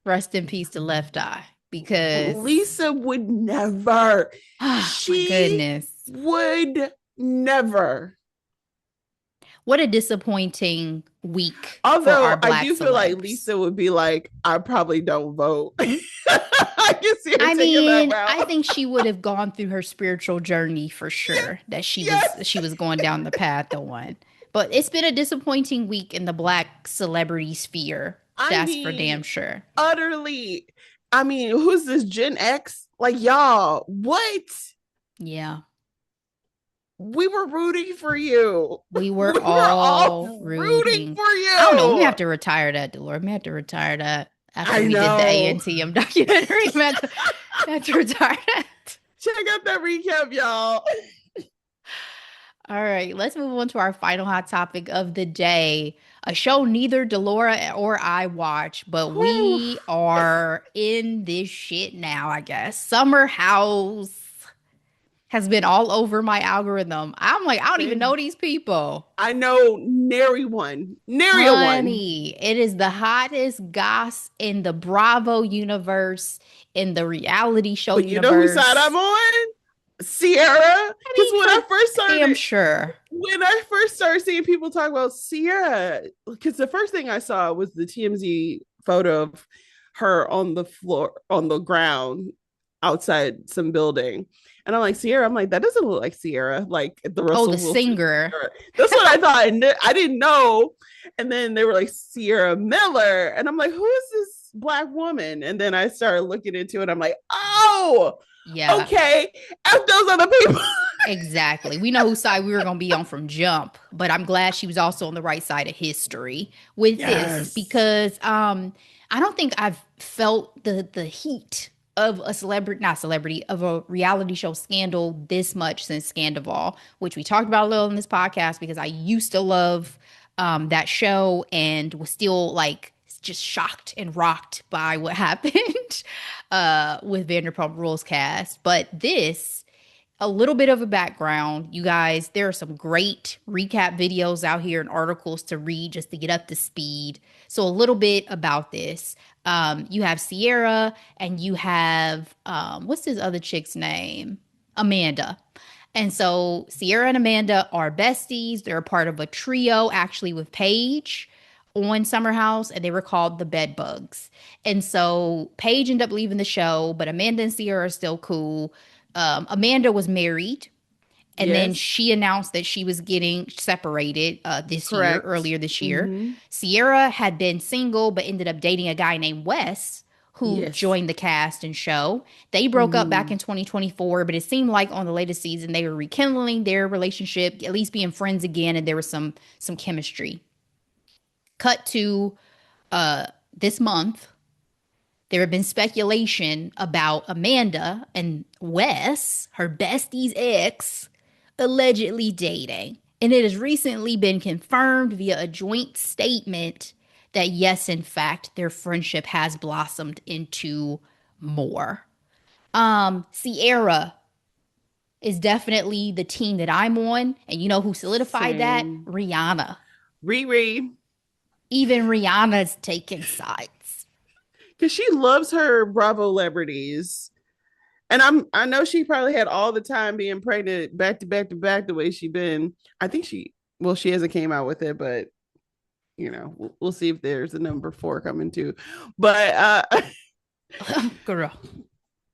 Rest in peace to Left Eye because Lisa would never. oh my She goodness. would never. What a disappointing week for our Although I black do feel like celebs. Lisa would be like, I probably don't vote. I can see her I taking that mean, I route. think she would have gone through her spiritual journey for Yes, sure that yes. she was going down the path of one. But it's been a disappointing week in the black celebrity sphere. I That's for mean, damn sure. utterly. I mean, who's this Gen X? Like, y'all, what? Yeah. We were rooting for you. We were We were all all rooting rooting. for I don't know. We you. have to retire that, Delora. We have to retire that after I we did the know. ANTM documentary. We have to retire that. Check out that recap, y'all. All right, let's move on to our final hot topic of the day. A show neither Delora or I watch, but Whew. we are in this shit now, I guess. Summer House has been all over my algorithm. I'm like, I don't even know these people. I know nary one. Nary a one. Honey, it is the hottest goss in the Bravo universe, in the reality show But you know whose side I'm universe. on? Ciara, I because mean, for damn sure. when I first started seeing people talk about Ciara, because the first thing I saw was the TMZ photo of her on the floor, on the ground outside some building. And I'm like, Ciara, I'm like, that doesn't look like Ciara, like the Oh, the Russell Wilson singer. Ciara. That's what I thought. And I didn't know. And then they were like, Ciara Miller. And I'm like, who is this Black woman? And then I started looking into it. I'm like, oh, Yeah, okay. F those other people. exactly. We know whose side we were going to be on from jump, but I'm glad she was also on the right side of history with this Yes. because I don't think I've felt the heat of a celebrity, not celebrity, of a reality show scandal this much since Scandival, which we talked about a little in this podcast because I used to love that show and was still like just shocked and rocked by what happened with Vanderpump Rules cast. But this, a little bit of a background, you guys, there are some great recap videos out here and articles to read just to get up to speed. So a little bit about this. You have Ciara and you have what's this other chick's name? Amanda. And so Ciara and Amanda are besties. They're a part of a trio actually with Paige on Summer House, and they were called the Bedbugs. And so Paige ended up leaving the show, but Amanda and Ciara are still cool. Amanda was married, and then Yes. she announced that she was getting separated this year, Correct. earlier this year. Mm-hmm. Ciara had been single, but ended up dating a guy named Wes, who Yes. joined the cast and show. They broke up back Mm-hmm. in 2024, but it seemed like on the latest season they were rekindling their relationship, at least being friends again, and there was some chemistry. Cut to this month, there had been speculation about Amanda and Wes, her bestie's ex, allegedly dating. And it has recently been confirmed via a joint statement that, yes, in fact, their friendship has blossomed into more. Ciara is definitely the team that I'm on. And you know who solidified that? Same. Rihanna. Riri, Even Rihanna's taking sides. because she loves her Bravo celebrities. And I know she probably had all the time being pregnant back to back to back the way she been. I think she hasn't came out with it, but we'll see if there's a number 4 coming too. But Girl.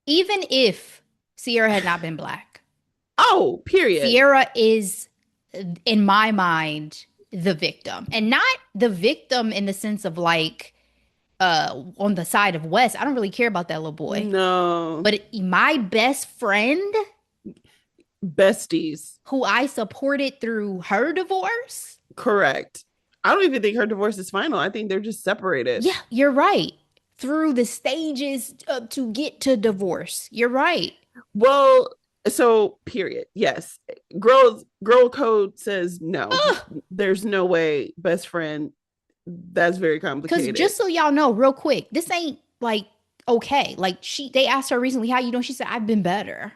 Even if Ciara had not been black, oh, period. Ciara is, in my mind, the victim. And not the victim in the sense of like on the side of Wes. I don't really care about that little boy. No. But my best friend, Besties. who I supported through her divorce, Correct. I don't even think her divorce is final. I think they're just separated. yeah, you're right. Through the stages to get to divorce. You're right. Well, so period. Yes. Girl code says no. Ugh. There's no way best friend. That's very Because complicated. just so y'all know, real quick, this ain't like okay. Like they asked her recently, how you doing? She said, I've been better.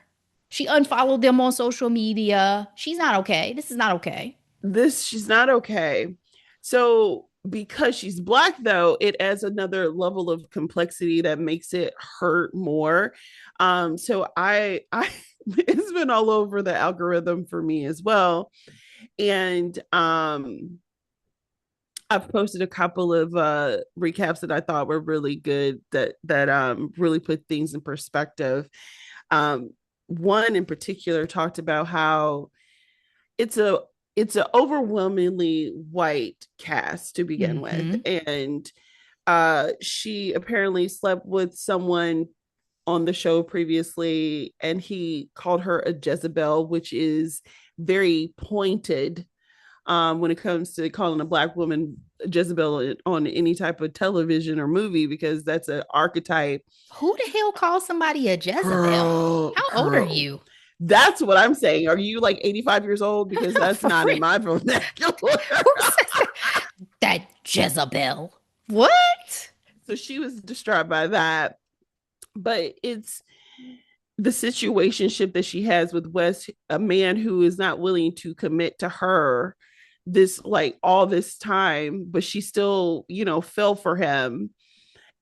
She unfollowed them on social media. She's not okay. This is not okay. She's not okay. So because she's black though, it adds another level of complexity that makes it hurt more. So I it's been all over the algorithm for me as well. And I've posted a couple of recaps that I thought were really good that really put things in perspective. Um, One in particular talked about how it's a it's an overwhelmingly white cast to begin with, Mm-hmm. and she apparently slept with someone on the show previously, and he called her a Jezebel, which is very pointed when it comes to calling a black woman Jezebel on any type of television or movie, because that's an archetype. Who the hell calls somebody a Jezebel? Girl, How old are girl. you? That's what I'm saying. Are you like 85 years old? Because that's For not real. in my vernacular. Who says that Jezebel? What? So she was distraught by that. But it's the situationship that she has with Wes, a man who is not willing to commit to her this like all this time, but she still, fell for him.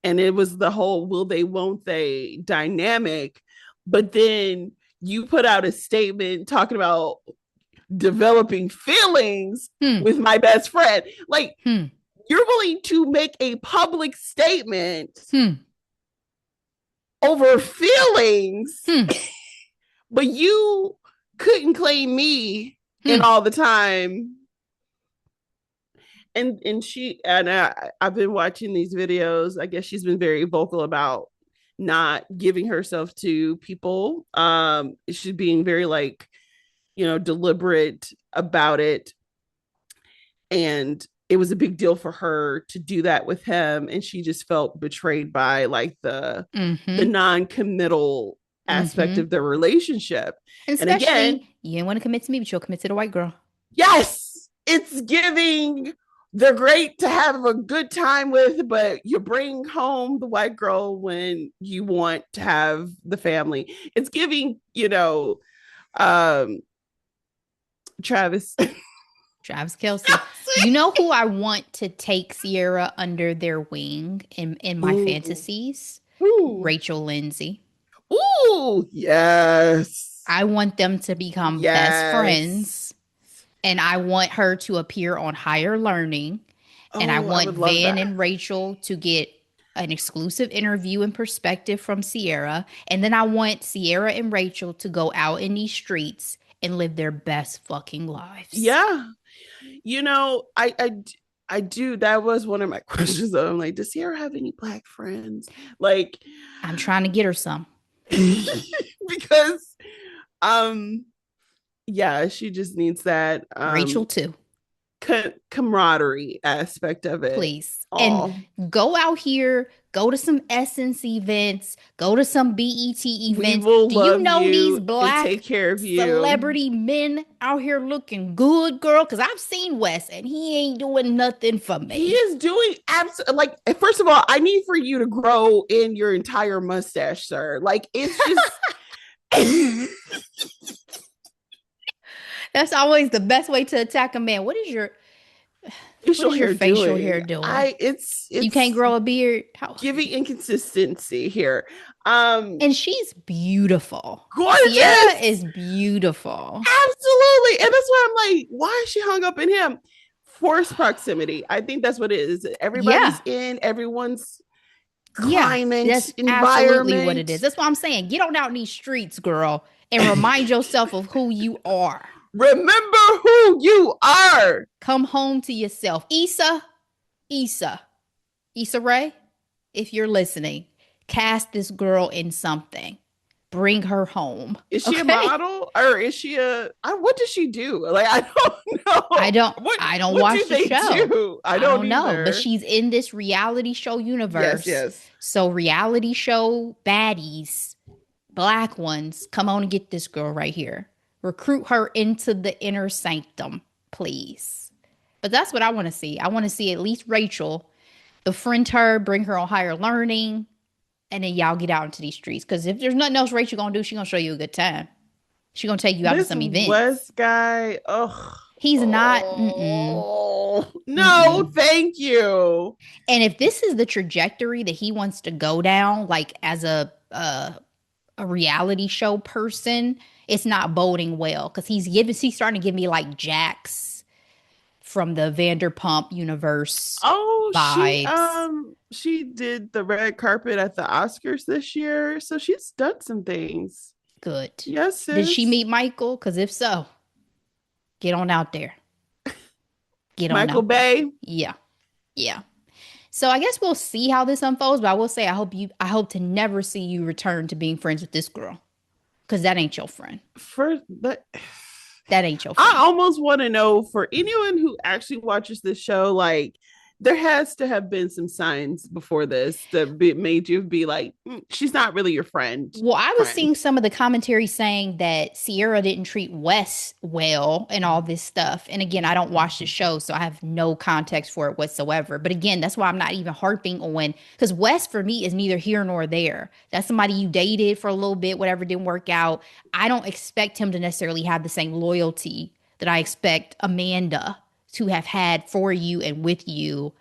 And it was the whole will they, won't they dynamic. But then you put out a statement talking about developing feelings Hmm. with my best friend. Like, Hmm. you're willing to make a public statement Hmm. over feelings, Hmm. but you couldn't claim me in Hmm. all the time. I've been watching these videos. I guess she's been very vocal about not giving herself to people. She's being very like, deliberate about it. And it was a big deal for her to do that with him. And she just felt betrayed by like the Mm-hmm. non-committal aspect Mm-hmm. of their relationship. And And again, especially, you didn't want to commit to me, but you'll commit to the white girl. yes, it's giving, they're great to have a good time with, but you bring home the white girl when you want to have the family. It's giving, um Travis. Travis Kelsey. You know who I want to take Ciara under their wing in my Ooh. fantasies? Ooh. Rachel Lindsay. Ooh, yes. I want them to become best Yes. friends, and I want her to appear on Higher Learning, and I Oh, I want would love Van that. and Rachel to get an exclusive interview and perspective from Ciara, and then I want Ciara and Rachel to go out in these streets and live their best fucking lives. Yeah. I do. That was one of my questions. Though. I'm like, does Ciara have any black friends? Like, I'm trying to get her some. because, um, yeah, she just needs that Rachel too. camaraderie aspect of it. Please. And Oh, go out here, go to some Essence events, go to some BET we events. will Do you love know these you and black take care of you. celebrity men out here looking good, girl? Because I've seen Wes and he ain't doing nothing for He me. is doing absolutely like. First of all, I need for you to grow in your entire mustache, sir. Like it's just. That's always the best way to attack a man. What facial is your hair facial doing. hair doing? I You can't it's grow a beard? How? giving inconsistency here. Um And she's beautiful. Ciara Gorgeous. is beautiful. Absolutely. And that's why I'm like, why is she hung up in him? Forced proximity. I think that's what it is. Yeah. Everybody's in everyone's Yeah, climate, that's absolutely what it environment. is. That's what I'm saying. Get on out in these streets, girl, and remind yourself of who you are. Remember who you are. Come home to yourself. Issa, Issa Rae, if you're listening, cast this girl in something. Bring her home. Is she a Okay? model or is she what does she do? Like I don't know. I don't What I don't what do watch the they show. do? I I don't don't know, but either. she's in this reality show Yes, universe. yes. So reality show baddies, black ones, come on and get this girl right here. Recruit her into the inner sanctum, please. But that's what I want to see. I want to see at least Rachel befriend her, bring her on Higher Learning, and then y'all get out into these streets. Because if there's nothing else Rachel gonna do, she gonna show you a good time. She gonna take you out to This some events. West guy, oh, He's not. Mm-mm, oh no, mm-mm. thank you. And if this is the trajectory that he wants to go down, like as a reality show person, it's not boding well because he's starting to give me like Jax from the Vanderpump universe Oh, vibes. she did the red carpet at the Oscars this year, so she's done some things. Good. Yes, Did she sis. meet Michael? Because if so, get on out there. Get on Michael out there. Bay. Yeah. Yeah. So I guess we'll see how this unfolds, but I will say I hope to never see you return to being friends with this girl. Because that ain't your friend. For that, That ain't your I friend. almost want to know for anyone who actually watches this show, like there has to have been some signs before this that made you be like, she's not really your friend. Well, I was Friend. seeing some of the commentary saying that Ciara didn't treat Wes well and all this stuff. And again, I don't watch the show, so I have no context for it whatsoever. But again, that's why I'm not even harping on because Wes for me is neither here nor there. That's somebody you dated for a little bit, whatever didn't work out. I don't expect him to necessarily have the same loyalty that I expect Amanda to have had for you and with you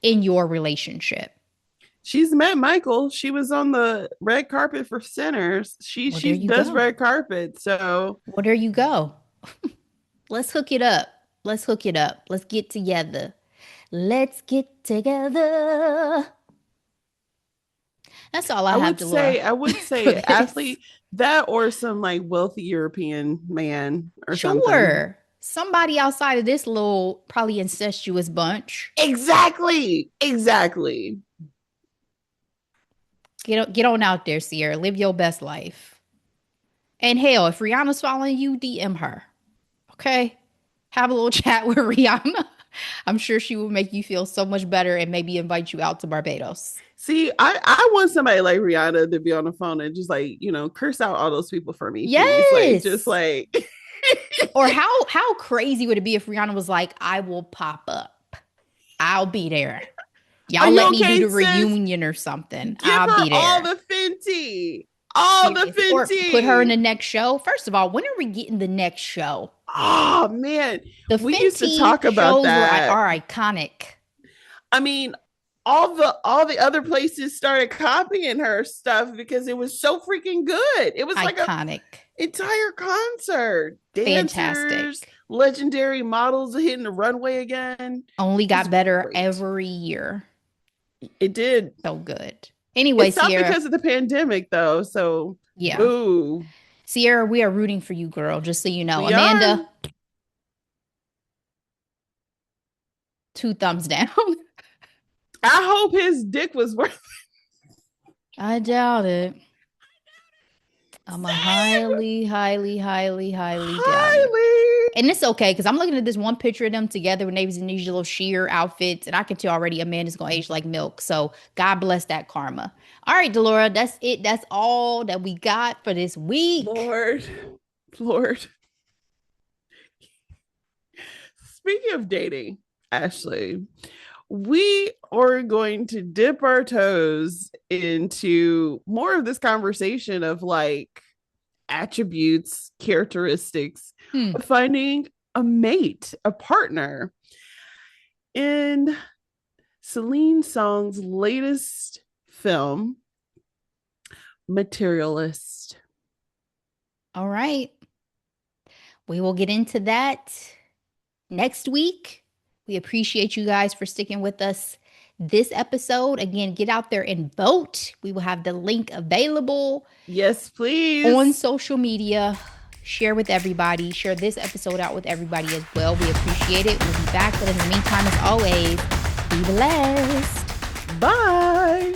in your relationship. She's met Michael. She was on the red carpet for Sinners. She Well, there she you does go. red carpet. So Well, there you go. Let's hook it up. Let's hook it up. Let's get together. Let's get together. That's all I have, Delora, I would for say this. athlete that or some like wealthy European man or something. Sure. Somebody outside of this little, probably incestuous bunch. Exactly. Exactly. Get on out there, Ciara. Live your best life. And hell, if Rihanna's following you, DM her. Okay? Have a little chat with Rihanna. I'm sure she will make you feel so much better and maybe invite you out to Barbados. See, I want somebody like Rihanna to be on the phone and just like, curse out all those people for me, please. Like, just Yes. like, Or how crazy would it be if Rihanna was like, I will pop up. I'll be there. are Y'all you let me do okay, the sis? reunion or something. Give I'll her be all there. the Fenty. All the Seriously. Or put her in Fenty. the next show. First of all, when are we getting the next show? Oh man. The We used to Fenty talk about shows that. are iconic. I mean, all the other places started copying her stuff because it was so freaking good. It was like a Iconic. entire concert. Dancers, Fantastic. legendary models hitting the runway again. Only It was got better great. every year. It did. So good. Anyway, It stopped Ciara. because of the pandemic though. So Yeah. boo. Ciara, we are rooting for you, girl, just so you know. We are. Amanda, 2 thumbs down. I hope his dick was worth I doubt it. I'm a it. highly, highly, highly, highly doubt it. Highly. And it's okay because I'm looking at this one picture of them together when they was in these little sheer outfits, and I can tell already Amanda's gonna age like milk. So God bless that karma. All right, Delora, that's it. That's all that we got for this week. Lord. Lord. Speaking of dating, Ashley, we are going to dip our toes into more of this conversation of like attributes, characteristics Hmm. of finding a mate, a partner. In Celine Song's latest film, Materialist. All right. We will get into that next week. We appreciate you guys for sticking with us this episode. Again, get out there and vote. We will have the link available Yes, on please. social media. Share with everybody. Share this episode out with everybody as well. We appreciate it. We'll be back. But in the meantime, as always, be blessed. Bye.